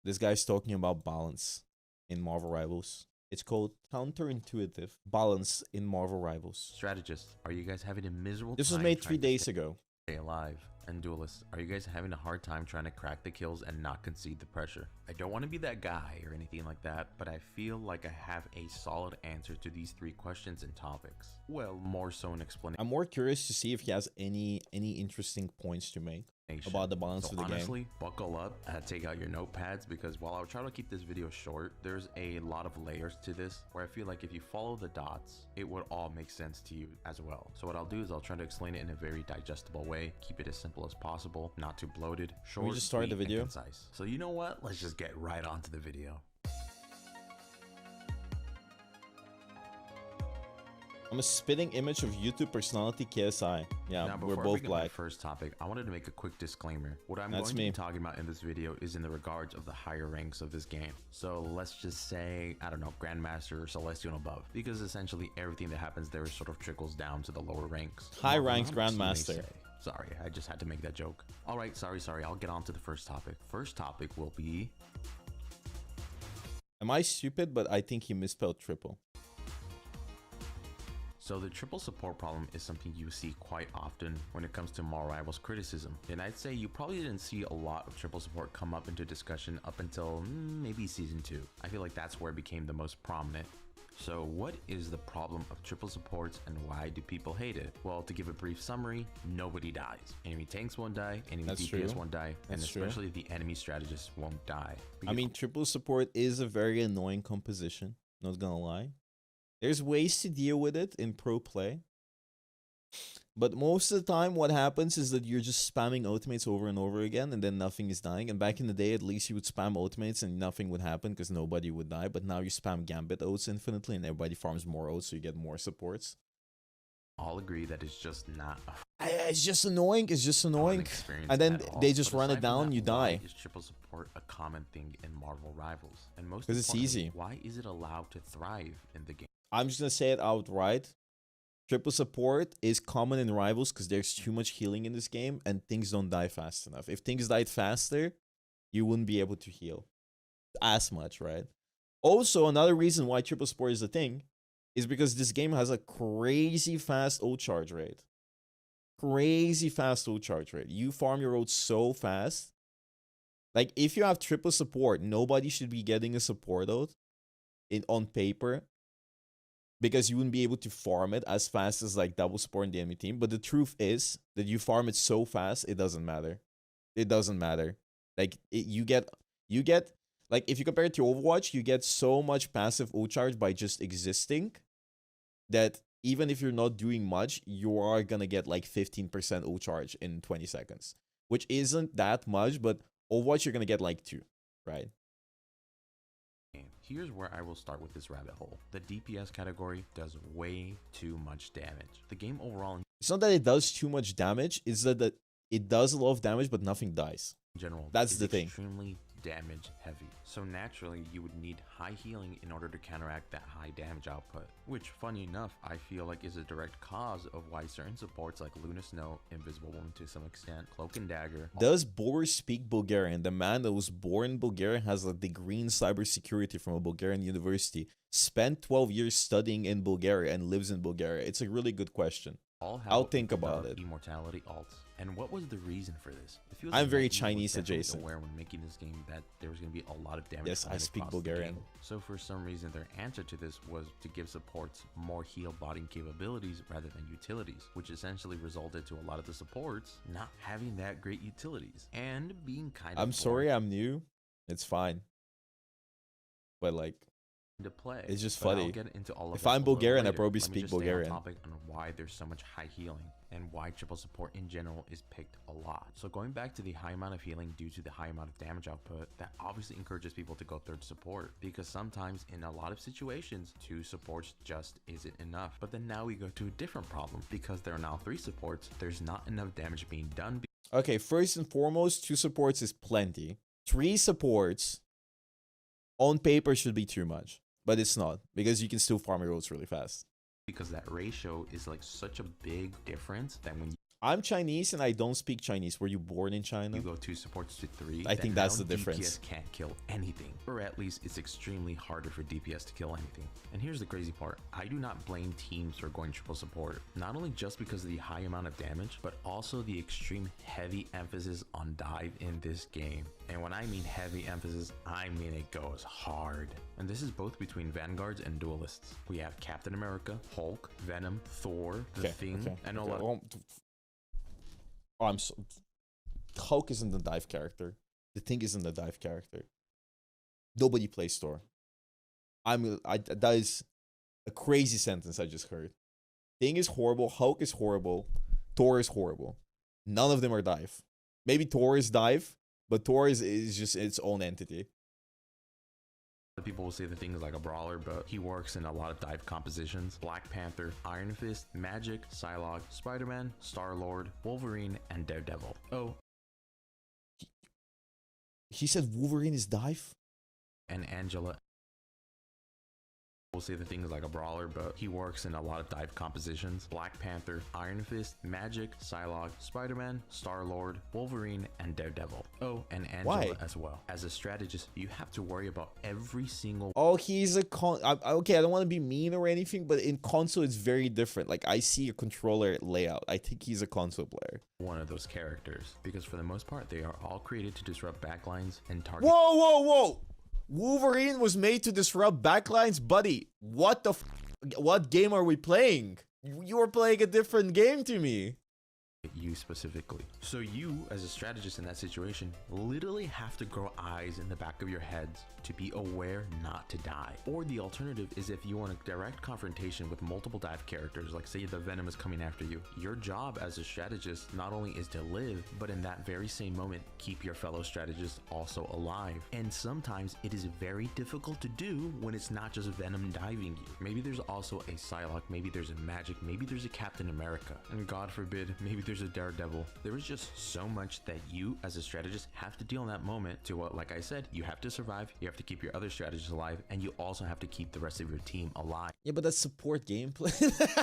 This guy's talking about balance in Marvel Rivals. It's called counterintuitive balance in Marvel Rivals. Strategists, are you guys having a miserable This was time made trying 3 to days ago. stay alive? And duelists, are you guys having a hard time trying to crack the kills and not concede the pressure? I don't want to be that guy or anything like that, but I feel like I have a solid answer to these 3 questions and topics. Well, more so an explanation. I'm more curious to see if he has any interesting points to make about the balance of the honestly, game. Buckle up, take out your notepads, because while I'll try to keep this video short, there's a lot of layers to this where I feel like if you follow the dots, it would all make sense to you as well. So what I'll do is I'll try to explain it in a very digestible way, keep it as simple as possible, not too bloated, short, we just start the sweet, video? and concise. So you know what? Let's just get right onto the video. I'm a spitting image of YouTube personality KSI. Yeah, Now, we're before both I begin black. my first topic, I wanted to make a quick disclaimer. What I'm That's going to me. be talking about in this video is in the regards of the higher ranks of this game. So let's just say, I don't know, Grandmaster or Celestial and above, because essentially everything that happens there sort of trickles down to the lower ranks. High ranks Level ups, you may Grandmaster. say. Sorry, I just had to make that joke. All right, sorry. I'll get on to the first topic. First topic will be... Am I stupid? But I think he misspelled triple. So the triple support problem is something you see quite often when it comes to Marvel Rivals criticism. And I'd say you probably didn't see a lot of triple support come up into discussion up until maybe season 2. I feel like that's where it became the most prominent. So what is the problem of triple supports and why do people hate it? Well, to give a brief summary, nobody dies. Enemy tanks won't die, enemy That's DPS true. won't die, and That's true. especially the enemy strategist won't die. I mean, triple support is a very annoying composition. Not gonna lie. There's ways to deal with it in pro play. But most of the time, what happens is that you're just spamming ultimates over and over again, and then nothing is dying. And back in the day, at least you would spam ultimates and nothing would happen because nobody would die. But now you spam Gambit ults infinitely, and everybody farms more ults, so you get more supports. all agree that it's just not a It's just annoying. It's just annoying. experience And then at all. they just But run it aside from down, that, you die. Why is triple support a common thing in Marvel Rivals? And most 'Cause it's importantly, easy. why is it allowed to thrive in the game? I'm just gonna say it outright. Triple support is common in Rivals because there's too much healing in this game and things don't die fast enough. If things died faster, you wouldn't be able to heal as much, right? Also, another reason why triple support is a thing is because this game has a crazy fast ult charge rate. Crazy fast ult charge rate. You farm your ult so fast. Like, if you have triple support, nobody should be getting a support ult on paper, because you wouldn't be able to farm it as fast as like double support in the enemy team. But the truth is that you farm it so fast, it doesn't matter. It doesn't matter. Like, you get like, if you compare it to Overwatch, you get so much passive ult charge by just existing that even if you're not doing much, you are gonna get like 15% ult charge in 20 seconds, which isn't that much, but Overwatch you're gonna get like 2, right? Here's where I will start with this rabbit hole. The DPS category does way too much damage. The game overall It's not that it does too much damage, it's that it does a lot of damage, but nothing dies. in general That's is the thing. extremely damage heavy. So naturally you would need high healing in order to counteract that high damage output, which funny enough I feel like is a direct cause of why certain supports like Luna Snow, Invisible Woman to some extent, Cloak and Dagger. Does Bogur speak Bulgarian? The man that was born in Bulgaria, has a degree in cybersecurity from a Bulgarian university, spent 12 years studying in Bulgaria and lives in Bulgaria. It's a really good question. All have I'll a think bit about of it. Immortality alts. And what was the reason for this? It feels I'm like very Nike was Chinese definitely adjacent. aware when making this game that there was going to be a lot of damage. Yes, I coming speak across the Bulgarian. game. So for some reason, their answer to this was to give supports more heal botting capabilities rather than utilities, which essentially resulted to a lot of the supports not having that great utilities and being kind of I'm sorry I'm new. It's fine. But like, to play. it's just But I'll funny. get into all of If that I'm a little Bulgarian, I later. probably Let me speak just stay on Bulgarian. topic on why there's so much high healing and why triple support in general is picked a lot. So going back to the high amount of healing due to the high amount of damage output, that obviously encourages people to go third support, because sometimes in a lot of situations 2 supports just isn't enough. But then now we go to a different problem, because there are now 3 supports, there's not enough damage being done. Okay, first and foremost, 2 supports is plenty. 3 supports on paper should be too much, but it's not, because you can still farm your ults really fast. Because that ratio is like such a big difference that when I'm Chinese and I don't speak Chinese. Were you born in China? You go 2 supports to 3. I think that's the DPS difference. can't kill anything, or at least it's extremely harder for DPS to kill anything. And here's the crazy part, I do not blame teams for going triple support, not only just because of the high amount of damage, but also the extreme heavy emphasis on dive in this game. And when I mean heavy emphasis, I mean it goes hard. And this is both between Vanguards and Duelists. We have Captain America, Hulk, Venom, Thor, The Thing, and all that. Oh, Hulk isn't the dive character. The Thing isn't the dive character. Nobody plays Thor. That is a crazy sentence I just heard. Thing is horrible. Hulk is horrible. Thor is horrible. None of them are dive. Maybe Thor is dive, but Thor is just its own entity. People will say The Thing is like a brawler, but he works in a lot of dive compositions. Black Panther, Iron Fist, Magic, Psylocke, Spider-Man, Star-Lord, Wolverine, and Daredevil. Oh. He said Wolverine is dive? And Angela. We'll say The Thing is like a brawler, but he works in a lot of dive compositions. Black Panther, Iron Fist, Magic, Psylocke, Spider-Man, Star-Lord, Wolverine, and Daredevil. Oh, and Angela as well. As a strategist, you have to worry about every single... Oh, he's a okay, I don't want to be mean or anything, but in console it's very different. Like, I see a controller layout. I think he's a console player. One of those characters. Because for the most part, they are all created to disrupt backlines and target... Whoa! Wolverine was made to disrupt backlines, buddy. What game are we playing? You were playing a different game to me. You specifically. So you, as a strategist in that situation, literally have to grow eyes in the back of your heads to be aware not to die. Or the alternative is if you want a direct confrontation with multiple dive characters, like say the Venom is coming after you, your job as a strategist not only is to live, but in that very same moment, keep your fellow strategists also alive. And sometimes it is very difficult to do when it's not just Venom diving you. Maybe there's also a Psylocke, maybe there's a Magic, maybe there's a Captain America, and God forbid, maybe there's a Daredevil. There is just so much that you as a strategist have to deal in that moment to what, like I said, you have to survive, you have to keep your other strategists alive, and you also have to keep the rest of your team alive. Yeah, but that's support gameplay.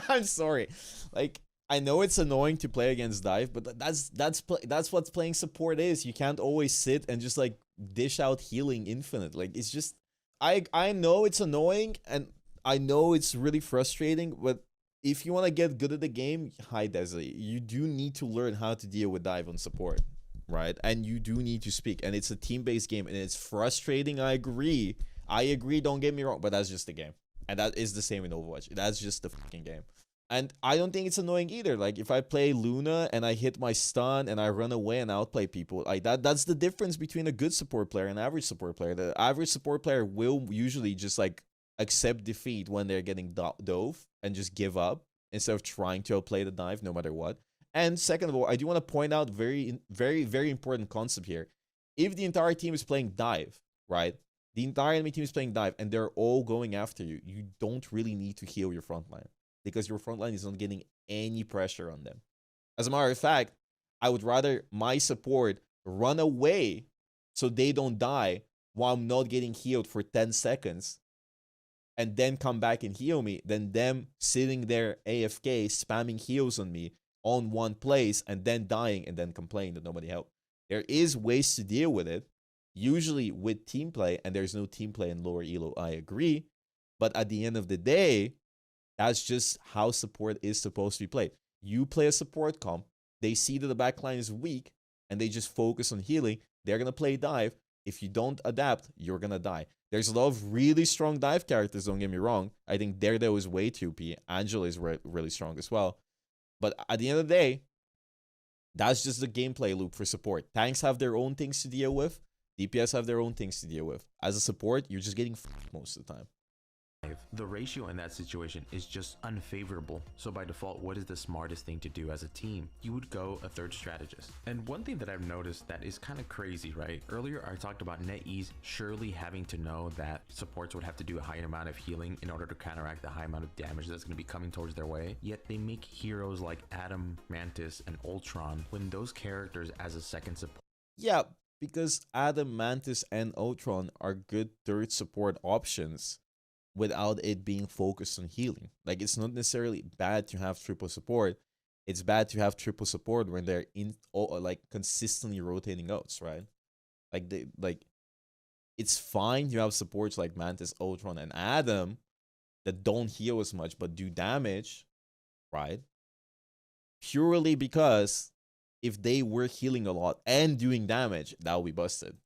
I'm sorry. Like, I know it's annoying to play against dive, but that's what playing support is. You can't always sit and just like dish out healing infinite. Like, it's just I know it's annoying and I know it's really frustrating, but if you want to get good at the game, hi Desi, you do need to learn how to deal with dive on support, right? And you do need to speak. And it's a team-based game, and it's frustrating. I agree. Don't get me wrong, but that's just the game. And that is the same in Overwatch. That's just the fucking game. And I don't think it's annoying either. Like, if I play Luna and I hit my stun and I run away and outplay people, like that's the difference between a good support player and an average support player. The average support player will usually just like accept defeat when they're getting dove and just give up instead of trying to outplay the dive no matter what. And second of all, I do want to point out very important concept here. If the entire team is playing dive, right? The entire enemy team is playing dive and they're all going after you. You don't really need to heal your front line because your front line is not getting any pressure on them. As a matter of fact, I would rather my support run away so they don't die while I'm not getting healed for 10 seconds and then come back and heal me than them sitting there AFK spamming heals on me on one place and then dying and then complaining that nobody helped. There is ways to deal with it, usually with team play, and there's no team play in lower elo, I agree. But at the end of the day, that's just how support is supposed to be played. You play a support comp, they see that the backline is weak, and they just focus on healing. They're going to play dive. If you don't adapt, you're going to die. There's a lot of really strong dive characters, don't get me wrong. I think Daredevil is way too OP. Angela is really strong as well. But at the end of the day, that's just the gameplay loop for support. Tanks have their own things to deal with. DPS have their own things to deal with. As a support, you're just getting f***ed most of the time. The ratio in that situation is just unfavorable. So by default, what is the smartest thing to do as a team? You would go a third strategist. And one thing that I've noticed that is kind of crazy, right? Earlier, I talked about NetEase surely having to know that supports would have to do a high amount of healing in order to counteract the high amount of damage that's going to be coming towards their way. Yet they make heroes like Adam, Mantis, and Ultron when those characters as a second support. Yeah, because Adam, Mantis, and Ultron are good third support options without it being focused on healing. Like, it's not necessarily bad to have triple support It's bad to have triple support when they're like consistently rotating outs, right? Like it's fine you have supports like Mantis, Ultron, and Adam that don't heal as much but do damage, right? Purely because if they were healing a lot and doing damage, that would be busted.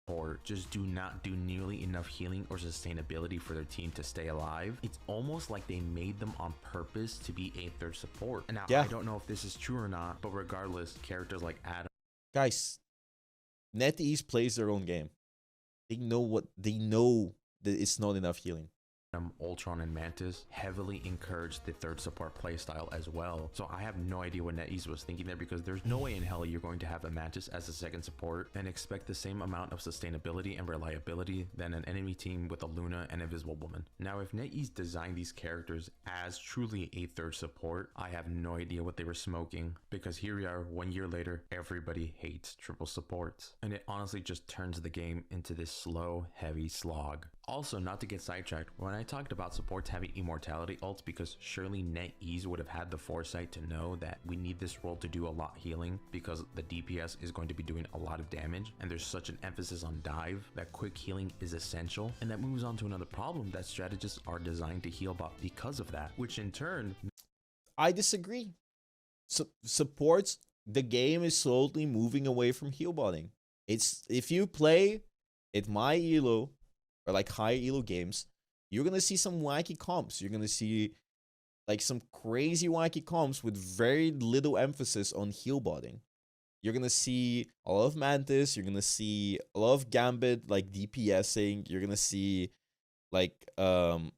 Or just do not do nearly enough healing or sustainability for their team to stay alive. It's almost like they made them on purpose to be a third support. And now, Yeah. I don't know if this is true or not, but regardless, characters like Adam, Guys, NetEase plays their own game. They know that it's not enough healing. Ultron, and Mantis heavily encourage the third support playstyle as well. So I have no idea what NetEase was thinking there, because there's no way in hell you're going to have a Mantis as a second support and expect the same amount of sustainability and reliability than an enemy team with a Luna and Invisible Woman. Now, if NetEase designed these characters as truly a third support, I have no idea what they were smoking, because here we are 1 year later, everybody hates triple supports. And it honestly just turns the game into this slow, heavy slog. Also, not to get sidetracked, when I talked about supports having immortality ults, because surely NetEase would have had the foresight to know that we need this role to do a lot healing, because the DPS is going to be doing a lot of damage, and there's such an emphasis on dive that quick healing is essential. And that moves on to another problem that strategists are designed to heal bot because of that, which in turn... I disagree. Supports, the game is slowly moving away from heal botting. It's, if you play at my elo or like high elo games, you're gonna see some wacky comps. You're gonna see like some crazy wacky comps with very little emphasis on heal botting. You're gonna see a lot of Mantis. You're gonna see a lot of Gambit like DPSing. You're gonna see like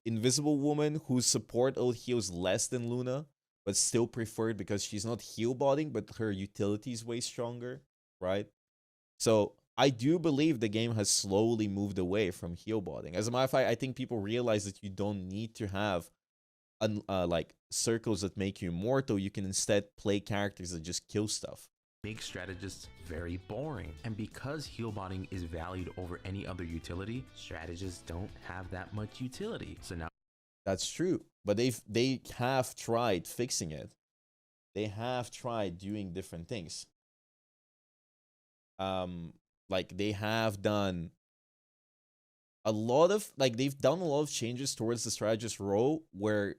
Invisible Woman whose support ult heals less than Luna, but still preferred because she's not heal botting, but her utility is way stronger, right? So I do believe the game has slowly moved away from heal botting. As a matter of fact, I think people realize that you don't need to have like circles that make you immortal. You can instead play characters that just kill stuff. Make strategists very boring. And because heal botting is valued over any other utility, strategists don't have that much utility. So now... That's true, but they have tried fixing it. They have tried doing different things. Like they have done a lot of, like they've done a lot of changes towards the strategist role where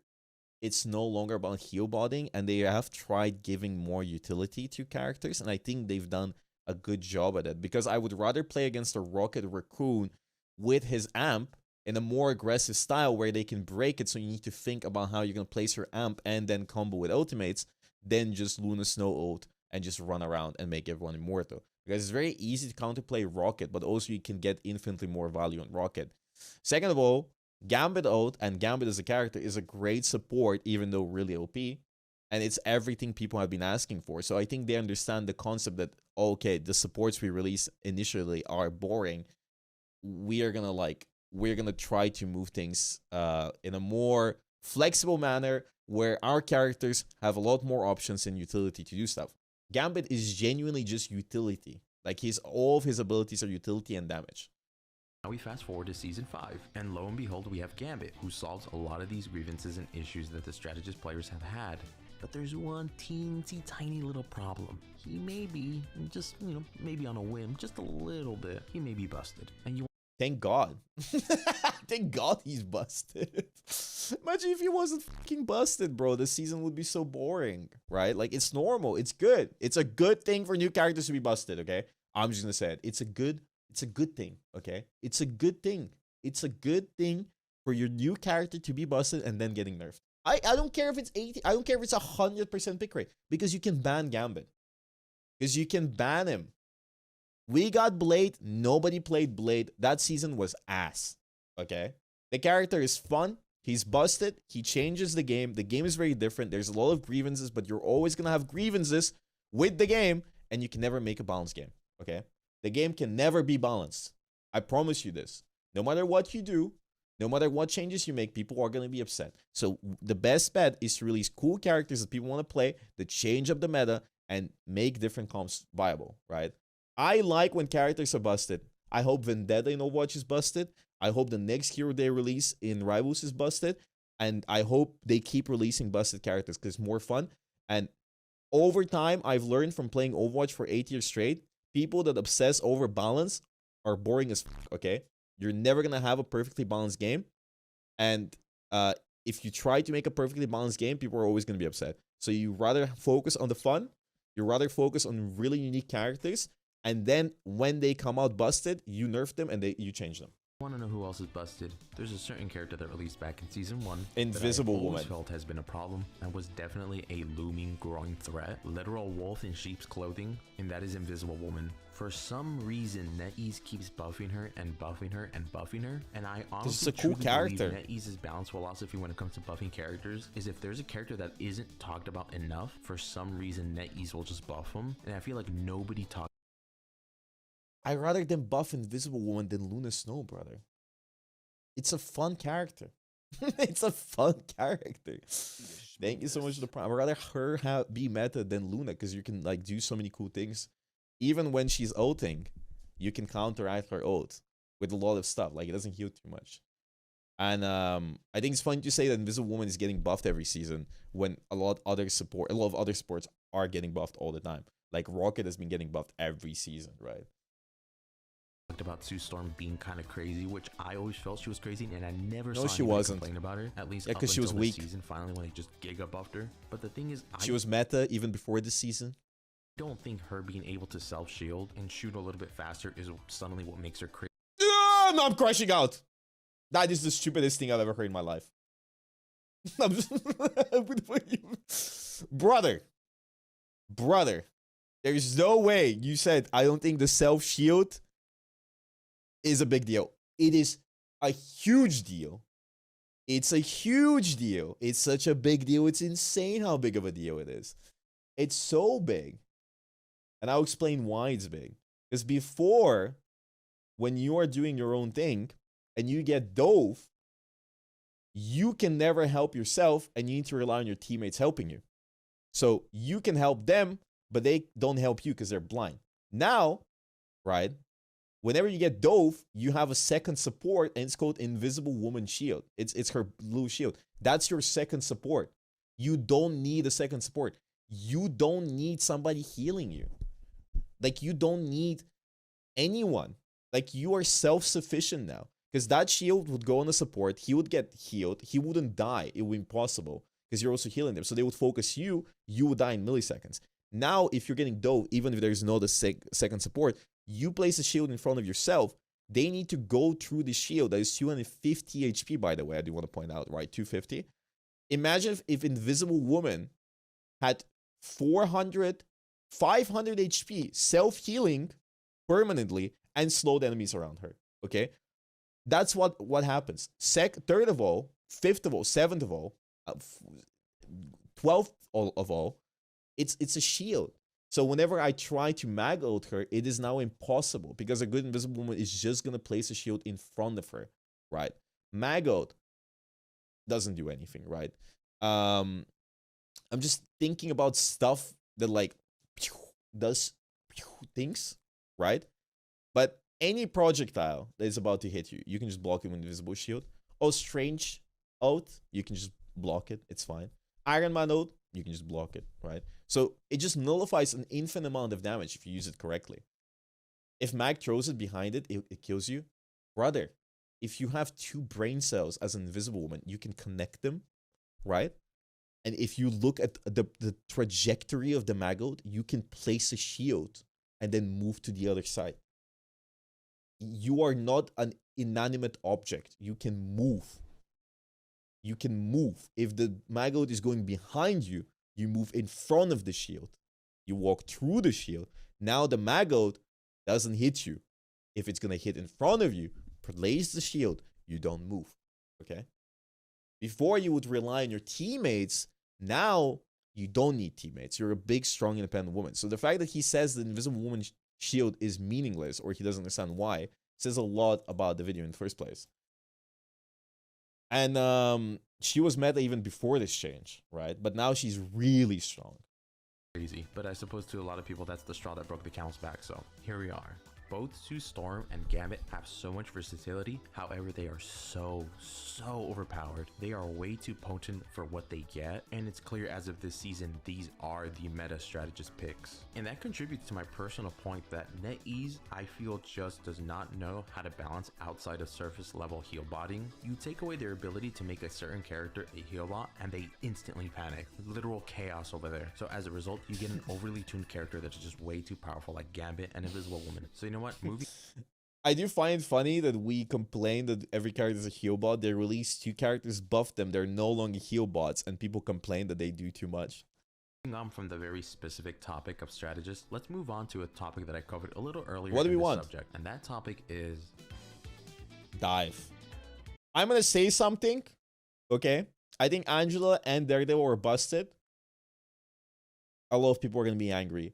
it's no longer about heal botting, and they have tried giving more utility to characters, and I think they've done a good job at it, because I would rather play against a Rocket Raccoon with his amp in a more aggressive style where they can break it, so you need to think about how you're going to place your amp and then combo with ultimates, than just Luna Snow ult and just run around and make everyone immortal. Because it's very easy to counterplay Rocket, but also you can get infinitely more value on Rocket. Second of all, Gambit ult and Gambit as a character is a great support, even though really OP. And it's everything people have been asking for. So I think they understand the concept that, okay, the supports we release initially are boring. We're gonna try to move things in a more flexible manner where our characters have a lot more options and utility to do stuff. Gambit is genuinely just utility. Like all of his abilities are utility and damage. Now we fast forward to season 5, and lo and behold, we have Gambit, who solves a lot of these grievances and issues that the strategist players have had. But there's one teensy tiny little problem. He may be, just, maybe on a whim, just a little bit, he may be busted. And you... Thank God. Thank God he's busted. Imagine if he wasn't fucking busted, bro. This season would be so boring, right? Like, it's normal. It's good. It's a good thing for new characters to be busted, okay? I'm just gonna say it. It's a good thing, okay? It's a good thing. It's a good thing for your new character to be busted and then getting nerfed. I don't care if it's 80. I don't care if it's 100% pick rate, because you can ban Gambit. Because you can ban him. We got Blade. Nobody played Blade. That season was ass. Okay? The character is fun. He's busted. He changes the game. The game is very different. There's a lot of grievances, but you're always going to have grievances with the game, and you can never make a balanced game. Okay? The game can never be balanced. I promise you this. No matter what you do, no matter what changes you make, people are going to be upset. So the best bet is to release cool characters that people want to play, that change up the meta, and make different comps viable, right? I like when characters are busted. I hope Vendetta in Overwatch is busted. I hope the next hero they release in Rivals is busted. And I hope they keep releasing busted characters because it's more fun. And over time, I've learned from playing Overwatch for 8 years straight, people that obsess over balance are boring as fuck, okay? You're never gonna have a perfectly balanced game. And if you try to make a perfectly balanced game, people are always gonna be upset. So you rather focus on the fun, you rather focus on really unique characters, and then when they come out busted, you nerf them and you change them. Want to know who else is busted? There's a certain character that released back in season 1 Invisible that I always Woman. felt has been a problem and was definitely a looming, growing threat. Literal wolf in sheep's clothing, and that is Invisible Woman. For some reason, NetEase keeps buffing her and buffing her and buffing her, and I honestly a cool truly character. believe NetEase's balance philosophy when it comes to buffing characters is if there's a character that isn't talked about enough, for some reason NetEase will just buff them, and I feel like nobody talks. I'd rather them buff Invisible Woman than Luna Snow, brother. It's a fun character. It's a fun character. Thank you so much for the prime. I'd rather her be meta than Luna, because you can like do so many cool things. Even when she's ulting, you can counteract her ult with a lot of stuff. Like, it doesn't heal too much. And I think it's funny to say that Invisible Woman is getting buffed every season when a lot of other supports are getting buffed all the time. Like Rocket has been getting buffed every season, right? About Sue Storm being kind of crazy, which I always felt she was crazy, and I never No, saw she anybody wasn't. complain about her. At least Yeah, up 'cause she was until weak. this season, finally, when they just giga buffed her. But the thing is, She was meta even before this season. don't think her being able to self-shield and shoot a little bit faster is suddenly what makes her crazy. No, I'm crashing out. That is the stupidest thing I've ever heard in my life. Brother, there's no way you said I don't think the self-shield is a big deal. It is a huge deal. It's a huge deal. It's such a big deal. It's insane how big of a deal it is. It's so big. And I'll explain why it's big. Because before, when you are doing your own thing and you get dove, you can never help yourself and you need to rely on your teammates helping you. So you can help them, but they don't help you because they're blind. Now, right, whenever you get dove, you have a second support, and it's called Invisible Woman Shield. It's her blue shield. That's your second support. You don't need a second support. You don't need somebody healing you. Like, you don't need anyone. Like, you are self-sufficient now. Because that shield would go on the support. He would get healed. He wouldn't die. It would be impossible. Because you're also healing them. So they would focus you. You would die in milliseconds. Now, if you're getting dove, even if there's no second support, you place a shield in front of yourself. They need to go through the shield. That is 250 HP, by the way. I do want to point out, right? 250. Imagine if Invisible Woman had 400, 500 HP self-healing permanently and slowed enemies around her. Okay? That's what happens. Third of all, fifth of all, seventh of all, 12th of all, it's a shield. So whenever I try to mag ult her, it is now impossible because a good Invisible Woman is just going to place a shield in front of her, right? Mag ult doesn't do anything, right? I'm just thinking about stuff that like does things, right? But any projectile that is about to hit you, you can just block it with Invisible Shield. Oh, Strange ult, you can just block it. It's fine. Iron Man ult, you can just block it, right? So it just nullifies an infinite amount of damage if you use it correctly. If Mag throws it behind it, it kills you. Brother, if you have 2 brain cells as an Invisible Woman, you can connect them, right? And if you look at the trajectory of the Mag ult, you can place a shield and then move to the other side. You are not an inanimate object. You can move. You can move. If the Mag ult is going behind you, you move in front of the shield. You walk through the shield. Now the Mag ult doesn't hit you. If it's going to hit in front of you, place the shield, you don't move. Okay? Before you would rely on your teammates, now you don't need teammates. You're a big, strong, independent woman. So the fact that he says the Invisible Woman shield is meaningless, or he doesn't understand why, says a lot about the video in the first place. And she was meta even before this change, right? But now she's really strong. Crazy, but I suppose to a lot of people that's the straw that broke the camel's back, so here we are. Both Sue Storm and Gambit have so much versatility, however they are so overpowered. They are way too potent for what they get, and it's clear as of this season these are the meta strategist picks. And that contributes to my personal point that NetEase, I feel, just does not know how to balance outside of surface level heal botting. You take away their ability to make a certain character a heal bot and they instantly panic. Literal chaos over there. So as a result, you get an overly tuned character that's just way too powerful, like Gambit and Invisible Woman. So you know what? I do find it funny that we complain that every character is a heal bot. They release 2 characters, buff them, they're no longer heal bots, and people complain that they do too much. Moving on from the very specific topic of strategists, let's move on to a topic that I covered a little earlier What do we in this want? subject, and that topic is dive. I'm gonna say something, okay? I think Angela and Daredevil were busted. A lot of people are gonna be angry.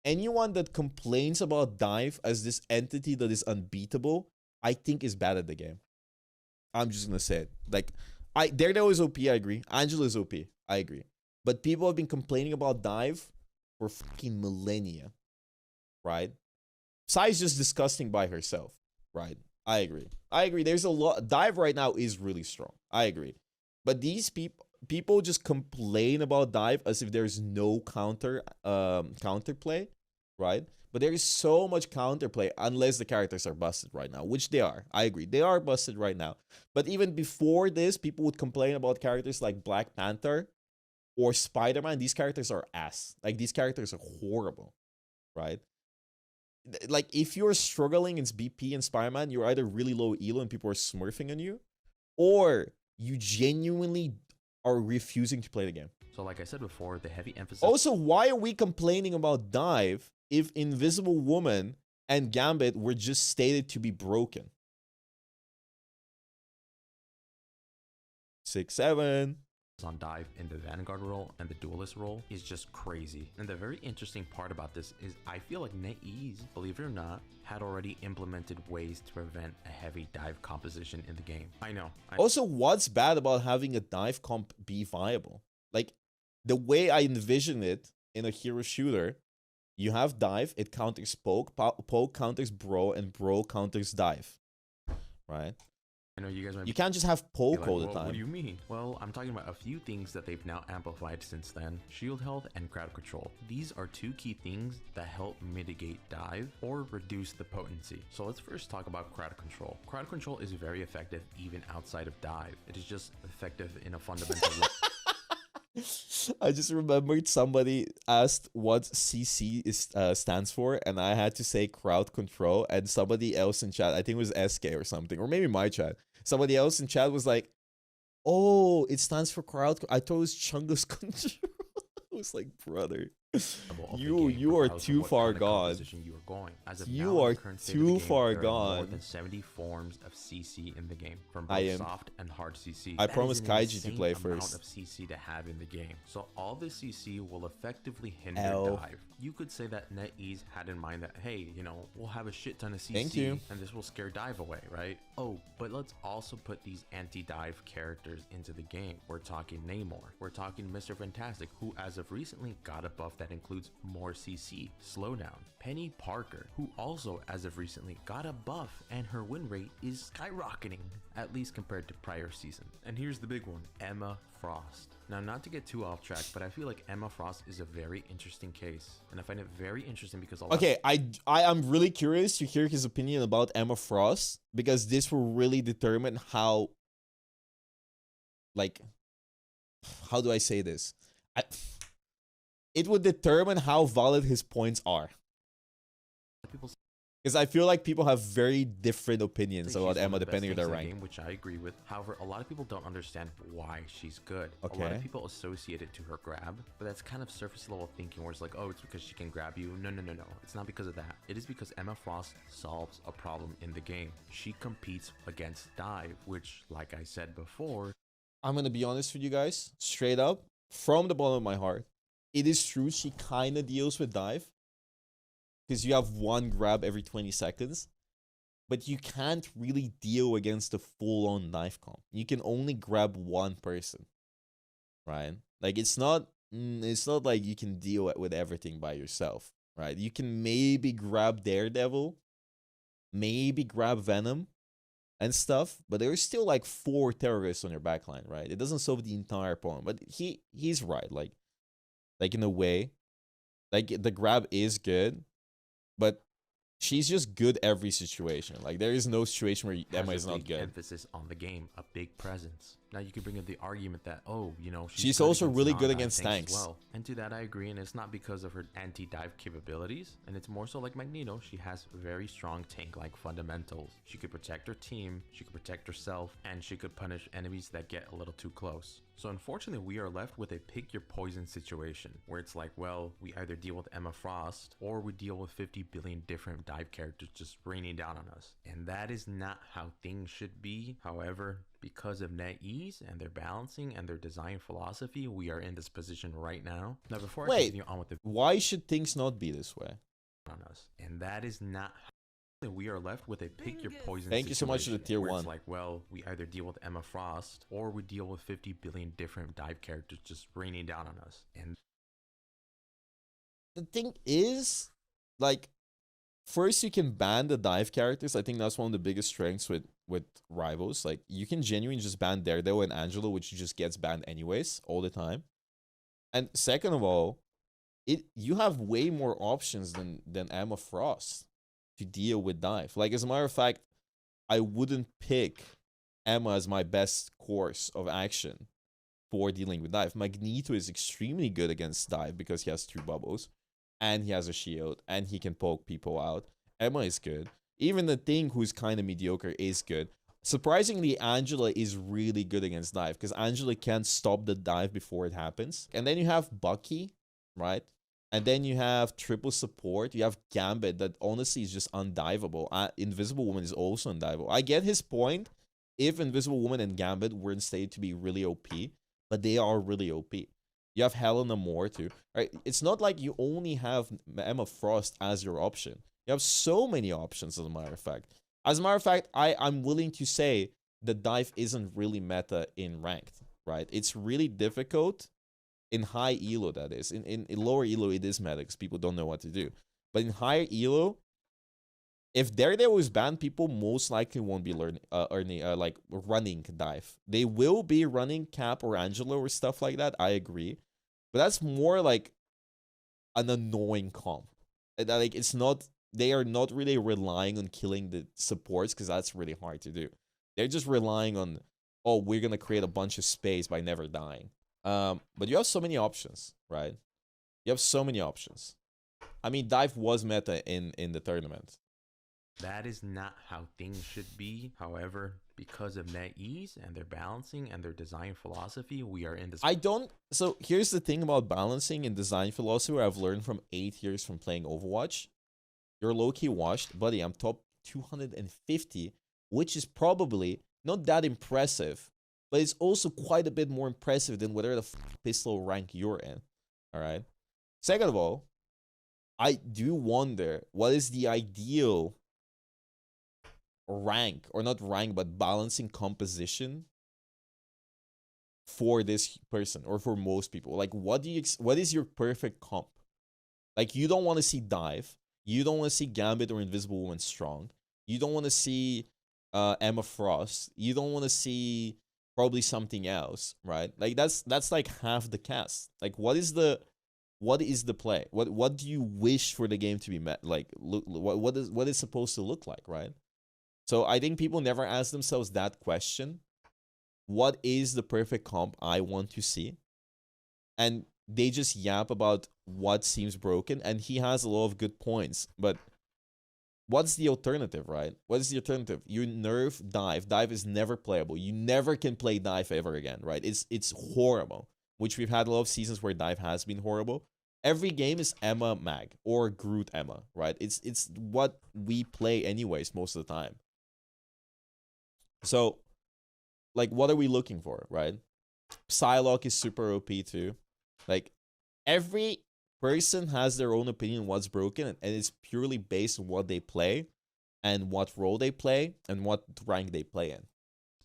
Anyone that complains about dive as this entity that is unbeatable, I think is bad at the game. I'm just gonna say it. Like, Daredevil is OP, I agree. Angela is OP, I agree. But people have been complaining about dive for fucking millennia, right? Sai's just disgusting by herself, right? I agree. There's a lot. Dive right now is really strong. I agree. But these people just complain about dive as if there's no counterplay, right? But there is so much counterplay unless the characters are busted right now, which they are. I agree. They are busted right now. But even before this, people would complain about characters like Black Panther or Spider-Man. These characters are ass. Like, these characters are horrible, right? Like, if you're struggling in BP and Spider-Man, you're either really low elo and people are smurfing on you, or you genuinely are refusing to play the game. So like I said before, the heavy emphasis. Also, why are we complaining about dive if Invisible Woman and Gambit were just stated to be broken? 6-7. On dive in the Vanguard role and the Duelist role is just crazy. And the very interesting part about this is I feel like NetEase, believe it or not, had already implemented ways to prevent a heavy dive composition in the game. I know. Also, what's bad about having a dive comp be viable? Like, the way I envision it in a hero shooter, you have dive, it counters poke, poke counters bro, and bro counters dive, right? I know you guys might You can't just have poke like, all the well, time. What do you mean? Well, I'm talking about a few things that they've now amplified since then. Shield health and crowd control. These are 2 key things that help mitigate dive or reduce the potency. So let's first talk about crowd control. Crowd control is very effective even outside of dive. It is just effective in a fundamental way. I just remembered somebody asked what CC stands for, and I had to say crowd control, and somebody else in chat, I think it was SK or something, or maybe my chat, somebody else in chat was like, oh, it stands for crowd. I thought it was Chungus control. I was like, brother, you are too far gone. You are too far gone. More than 70 forms of CC in the game, from both soft and hard CC. I promised Kaiji to play first. Amount of CC to have in the game, so all this CC will effectively hinder dive. You could say that NetEase had in mind that, hey, you know, we'll have a shit ton of CC, and this will scare dive away, right? Oh, but let's also put these anti-dive characters into the game. We're talking Namor. We're talking Mr. Fantastic, who as of recently got a buff that includes more CC, slowdown. Penny Parker, who also as of recently got a buff and her win rate is skyrocketing, at least compared to prior seasons. And here's the big one, Emma Frost. Now, not to get too off track, but I feel like Emma Frost is a very interesting case, and I find it very interesting because I'm really curious to hear his opinion about Emma Frost, because this will really determine how, like, how do I say this? It would determine how valid his points are. Because I feel like people have very different opinions about Emma depending on their rank. Which I agree with. However, a lot of people don't understand why she's good. Okay. A lot of people associate it to her grab, but that's kind of surface level thinking where it's like, oh, it's because she can grab you. No. It's not because of that. It is because Emma Frost solves a problem in the game. She competes against dive, which, like I said before, I'm going to be honest with you guys, straight up, from the bottom of my heart. It is true she kind of deals with dive, because you have one grab every 20 seconds, but you can't really deal against a full-on knife comp. You can only grab one person, right? Like, it's not like you can deal with everything by yourself, right? You can maybe grab Daredevil maybe grab Venom and stuff, but there's still like 4 terrorists on your backline, right? It doesn't solve the entire problem, but he's right, like in a way, like the grab is good, but she's just good every situation. Like there is no situation where Emma is not good. Emphasis on the game, a big presence. Now you could bring up the argument that, oh, you know, she's also really good against tanks. Well, and to that I agree, and it's not because of her anti-dive capabilities, and it's more so like Magneto. She has very strong tank-like fundamentals. She could protect her team, she could protect herself, and she could punish enemies that get a little too close. So unfortunately, we are left with a pick your poison situation, where it's like, well, we either deal with Emma Frost, or we deal with 50 billion different dive characters just raining down on us. And that is not how things should be. However, because of NetEase and their balancing and their design philosophy, we are in this position right now. Now, before I continue on with the why should things not be this way on us? And that is not how we are left with a pick your poison. Thank you so much for the tier 1. It's like, well, we either deal with Emma Frost or we deal with 50 billion different dive characters just raining down on us. And the thing is, like, first you can ban the dive characters. I think that's one of the biggest strengths with rivals. Like, you can genuinely just ban Daredevil and Angela, which just gets banned anyways all the time. And second of all, you have way more options than Emma Frost to deal with dive. Like, as a matter of fact, I wouldn't pick Emma as my best course of action for dealing with dive. Magneto is extremely good against dive because he has 2 bubbles and he has a shield and he can poke people out. Emma is good. Even the Thing, who's kind of mediocre, is good. Surprisingly, Angela is really good against dive because Angela can stop the dive before it happens. And then you have Bucky, right? And then you have triple support. You have Gambit that honestly is just undiveable. Invisible Woman is also undiveable. I get his point if Invisible Woman and Gambit weren't stated to be really OP, but they are really OP. You have Helena Moore too. Right? It's not like you only have Emma Frost as your option. You have so many options, as a matter of fact. As a matter of fact, I'm willing to say that dive isn't really meta in ranked, right? It's really difficult in high elo, that is. In lower elo, it is meta because people don't know what to do. But in higher elo, if Daredevil is banned, people most likely won't be running dive. They will be running Cap or Angela or stuff like that, I agree. But that's more like an annoying comp. Like, it's not... They are not really relying on killing the supports because that's really hard to do. They're just relying on, oh, we're going to create a bunch of space by never dying. But you have so many options, right? You have so many options. I mean, dive was meta in the tournament. That is not how things should be. However, because of NetEase and their balancing and their design philosophy, we are in this... So here's the thing about balancing and design philosophy where I've learned from 8 years from playing Overwatch. You're low-key washed. Buddy, I'm top 250, which is probably not that impressive, but it's also quite a bit more impressive than whatever the pistol rank you're in. All right? Second of all, I do wonder what is the ideal rank, or not rank, but balancing composition for this person or for most people. Like, what is your perfect comp? Like, you don't want to see dive. You don't want to see Gambit or Invisible Woman strong. You don't want to see Emma Frost. You don't want to see probably something else, right? Like, that's like half the cast. Like, what is the play? What do you wish for the game to be met? Like, what is supposed to look like, right? So I think people never ask themselves that question. What is the perfect comp I want to see? And they just yap about what seems broken, and he has a lot of good points. But what's the alternative, right? What is the alternative? You nerf dive. Dive is never playable. You never can play dive ever again, right? It's horrible, which we've had a lot of seasons where dive has been horrible. Every game is Emma Mag or Groot Emma, right? It's what we play anyways most of the time. So, like, what are we looking for, right? Psylocke is super OP too. Like, every person has their own opinion on what's broken, and it's purely based on what they play and what role they play and what rank they play in.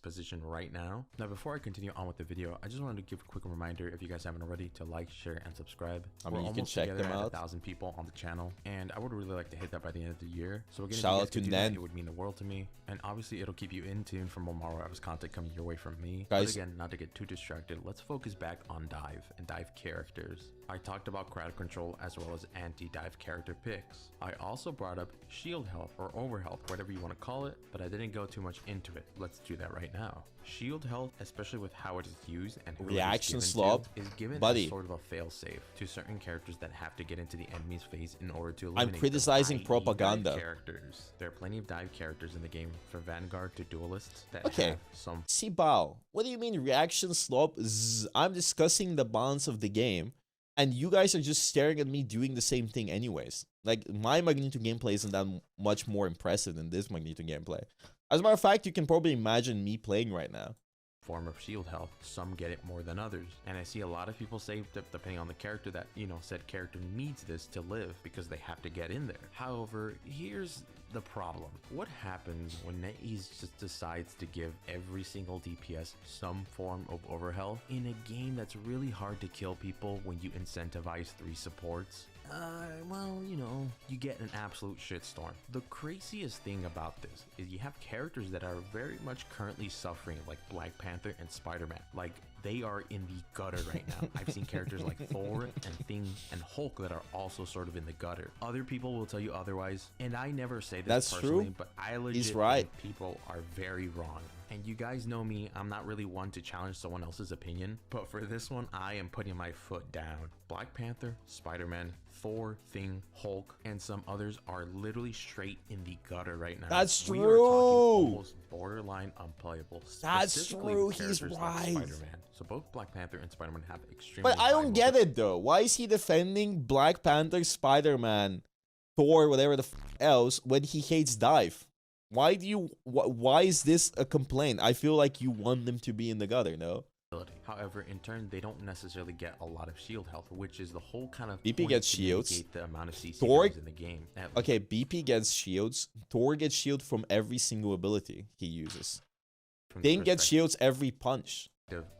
position right now. Now, before I continue on with the video, I just wanted to give a quick reminder, if you guys haven't already, to like, share, and subscribe. I mean, We're you can almost check together them at out. 1,000 people on the channel, and I would really like to hit that by the end of the year. So again, Shout if you out guys to could do that, Nen. it would mean the world to me, and obviously it'll keep you in tune for more Marvel Rivals content coming your way from me. Guys, But again, not to get too distracted, let's focus back on dive and dive characters. I talked about crowd control as well as anti-dive character picks. I also brought up shield health or overhealth, whatever you want to call it, but I didn't go too much into it. Let's do that right now. Shield health, especially with how it is used and who reaction it is slop, given to, is given buddy. as sort of a fail-safe to certain characters that have to get into the enemy's face in order to eliminate I'm criticizing them, i.e. propaganda. dive characters. There are plenty of dive characters in the game, from Vanguard to Duelists, that Okay. have some See, Bao, what do you mean reaction slop? I'm discussing the balance of the game, and you guys are just staring at me doing the same thing anyways. Like, my Magneto gameplay isn't that much more impressive than this Magneto gameplay. As a matter of fact, you can probably imagine me playing right now. form of shield health. Some get it more than others. And I see a lot of people say that depending on the character that, said character needs this to live because they have to get in there. However, here's the problem. What happens when NetEase just decides to give every single DPS some form of overhealth in a game that's really hard to kill people when you incentivize 3 supports? Well, you get an absolute shitstorm. The craziest thing about this is you have characters that are very much currently suffering, like Black Panther and Spider-Man. Like, they are in the gutter right now. I've seen characters like Thor and Thing and Hulk that are also sort of in the gutter. Other people will tell you otherwise, and I never say this That's personally, true. but I legit He's right. think people are very wrong. And you guys know me, I'm not really one to challenge someone else's opinion, but for this one, I am putting my foot down. Black Panther, Spider-Man, Thor, Thing, Hulk, and some others are literally straight in the gutter right now. That's We true. are talking almost borderline unplayable. That's specifically true. with He's characters like right. Spider-Man. So both Black Panther and Spider-Man have extremely But I high don't get it though. Why is he defending Black Panther, Spider-Man, Thor, whatever the else when he hates dive? Why do you? Why is this a complaint? I feel like you want them to be in the gutter, no? ability. However, in turn, they don't necessarily get a lot of shield health, which is the whole kind of BP point gets to shields. mitigate the amount of CC Thor- values in the game. Okay, BP gets shields. Thor gets shield from every single ability he uses. From the Thing gets perspective shields every punch.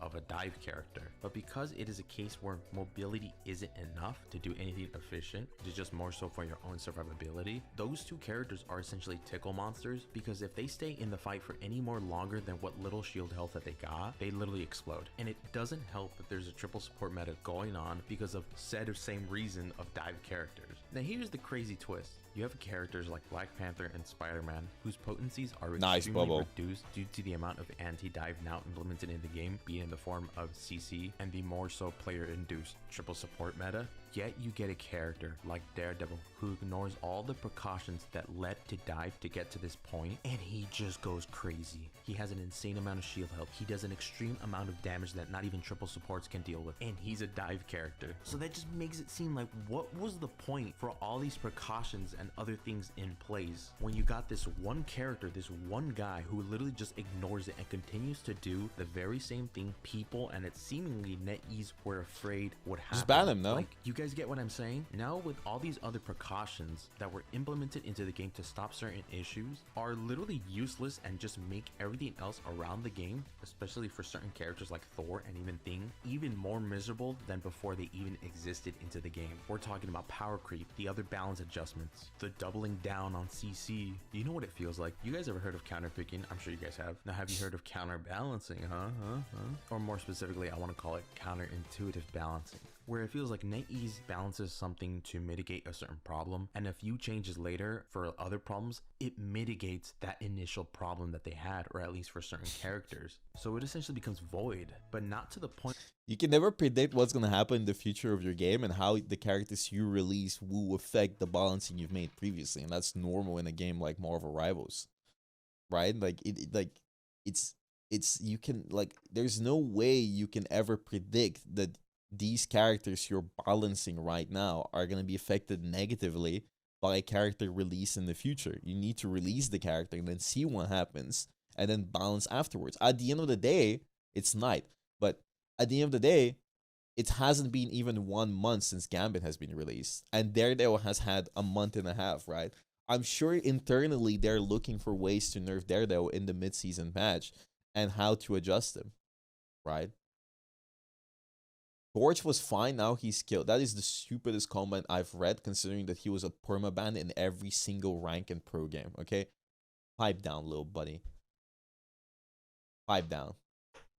of a dive character, but because it is a case where mobility isn't enough to do anything efficient, it is just more so for your own survivability, those two characters are essentially tickle monsters, because if they stay in the fight for any more longer than what little shield health that they got, they literally explode. And it doesn't help that there's a triple support meta going on because of said same reason of dive characters. Now here's the crazy twist. You have characters like Black Panther and Spider-Man whose potencies are Nice, extremely Bubble. reduced due to the amount of anti-dive now implemented in the game, be it in the form of CC and the more so player-induced triple support meta. Yet you get a character like Daredevil who ignores all the precautions that led to dive to get to this point, and he just goes crazy. He has an insane amount of shield health. He does an extreme amount of damage that not even triple supports can deal with, and he's a dive character. So that just makes it seem like, what was the point for all these precautions and other things in place when you got this one character, this one guy who literally just ignores it and continues to do the very same thing people and it seemingly NetEase were afraid would happen. Just ban him, no? Like, you guys get what I'm saying? Now with all these other precautions that were implemented into the game to stop certain issues are literally useless and just make everything else around the game, especially for certain characters like Thor and even Thing, even more miserable than before they even existed into the game. We're talking about power creep, the other balance adjustments, the doubling down on CC. You know what it feels like? You guys ever heard of counterpicking? I'm sure you guys have. Now have you heard of counterbalancing, Or more specifically, I want to call it counterintuitive balancing, where it feels like NetEase balances something to mitigate a certain problem, and a few changes later for other problems, it mitigates that initial problem that they had, or at least for certain characters. So it essentially becomes void, but not to the point. You can never predict what's going to happen in the future of your game and how the characters you release will affect the balancing you've made previously, and that's normal in a game like Marvel Rivals, right? Like it's you can, like, there's no way you can ever predict that these characters you're balancing right now are going to be affected negatively by a character release in the future. You need to release the character and then see what happens and then balance afterwards. At the end of the day, it's night. But at the end of the day, it hasn't been even 1 month since Gambit has been released. And Daredevil has had a month and a half, right? I'm sure internally they're looking for ways to nerf Daredevil in the mid-season patch. and how to adjust them, right? Torch was fine, now he's killed. That is the stupidest comment I've read, considering that he was a permaban in every single rank and pro game, okay? Pipe down, little buddy. Pipe down.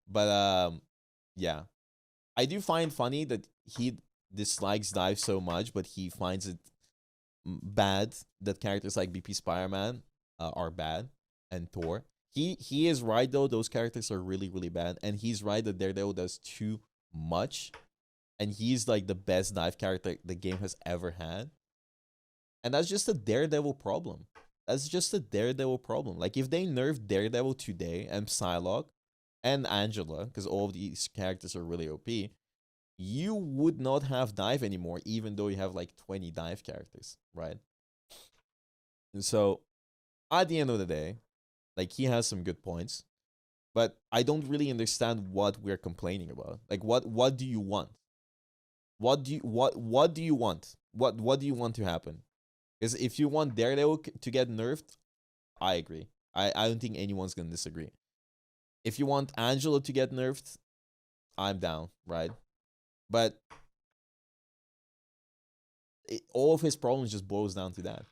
But, yeah. I do find funny that he dislikes dive so much, but he finds it bad that characters like BP Spider-Man are bad, and Thor. He is right, though. Those characters are really, really bad. And he's right that Daredevil does too much. And he's like the best dive character the game has ever had. And that's just a Daredevil problem. That's just a Daredevil problem. Like, if they nerfed Daredevil today and Psylocke and Angela, because all of these characters are really OP, you would not have dive anymore, even though you have like 20 dive characters, right? And so, at the end of the day, like, he has some good points, but I don't really understand what we're complaining about. Like, what do you want? What do you want? What do you want to happen? Because if you want Daredevil to get nerfed, I agree. I don't think anyone's gonna disagree. If you want Angela to get nerfed, I'm down, right? But all of his problems just boils down to that.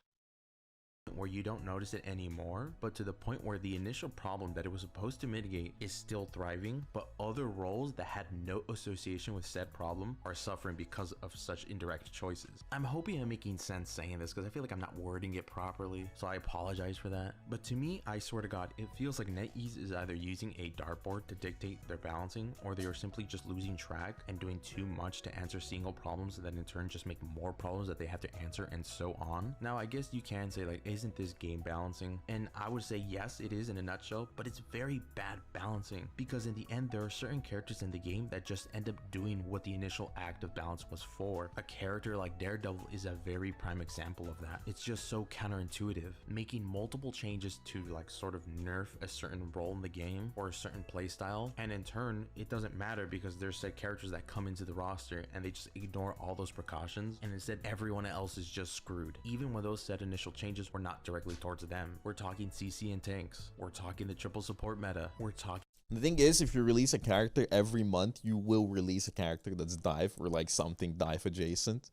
Where you don't notice it anymore, but to the point where the initial problem that it was supposed to mitigate is still thriving, but other roles that had no association with said problem are suffering because of such indirect choices. I'm hoping I'm making sense saying this because I feel like I'm not wording it properly, so I apologize for that. But to me, I swear to God, it feels like NetEase is either using a dartboard to dictate their balancing, or they are simply just losing track and doing too much to answer single problems that in turn just make more problems that they have to answer, and so on. Now, I guess you can say, like, isn't this game balancing? And I would say yes, it is in a nutshell, but it's very bad balancing, because in the end there are certain characters in the game that just end up doing what the initial act of balance was for. A character like Daredevil is a very prime example of that. It's just so counterintuitive, making multiple changes to like sort of nerf a certain role in the game or a certain playstyle, and in turn it doesn't matter because there's said characters that come into the roster and they just ignore all those precautions, and instead everyone else is just screwed, even when those said initial changes were not directly towards them. We're talking CC and tanks, we're talking the triple support meta, we're talking. The thing is, if you release a character every month, you will release a character that's dive or like something dive adjacent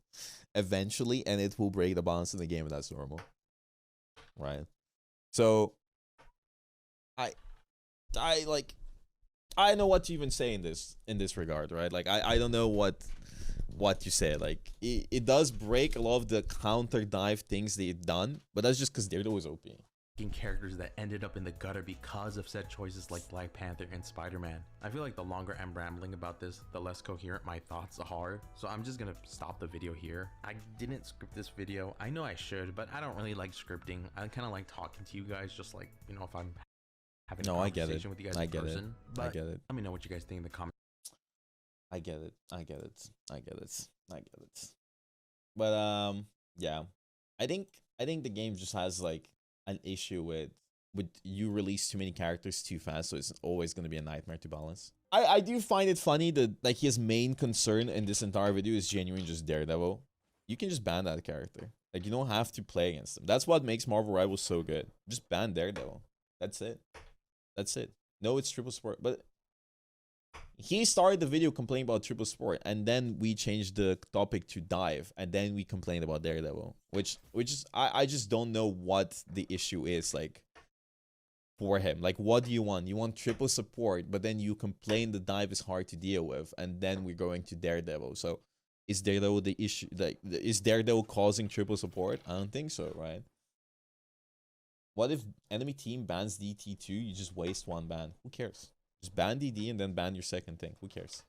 eventually, and it will break the balance in the game, and that's normal, right? So I like, I don't know what to even say in this regard, right? Like, I don't know what you say. Like, it does break a lot of the counter dive things they've done, but that's just because they're always OP. Characters that ended up in the gutter because of said choices like Black Panther and Spider-Man. I feel like the longer I'm rambling about this, the less coherent my thoughts are, so I'm just gonna stop the video here. I didn't script this video. I know I should, but I don't really like scripting. I kind of like talking to you guys, just like, you know, if I'm having a conversation with you guys in person. But I get it. Let me know what you guys think in the comments. I get it. But yeah, I think the game just has like an issue with you release too many characters too fast, so it's always gonna be a nightmare to balance. I do find it funny that like his main concern in this entire video is genuine just Daredevil. You can just ban that character. Like, you don't have to play against him. That's what makes Marvel Rivals so good. Just ban Daredevil. That's it. No, it's triple support, but he started the video complaining about triple support, and then we changed the topic to dive, and then we complained about Daredevil, which is I just don't know what the issue is like for him. Like, what do you want? You want triple support, but then you complain the dive is hard to deal with, and then we're going to Daredevil. So is Daredevil the issue? Like, is Daredevil causing triple support? I don't think so, right? What if enemy team bans DT2? You just waste one ban. Who cares? Just ban DD and then ban your second thing. Who cares?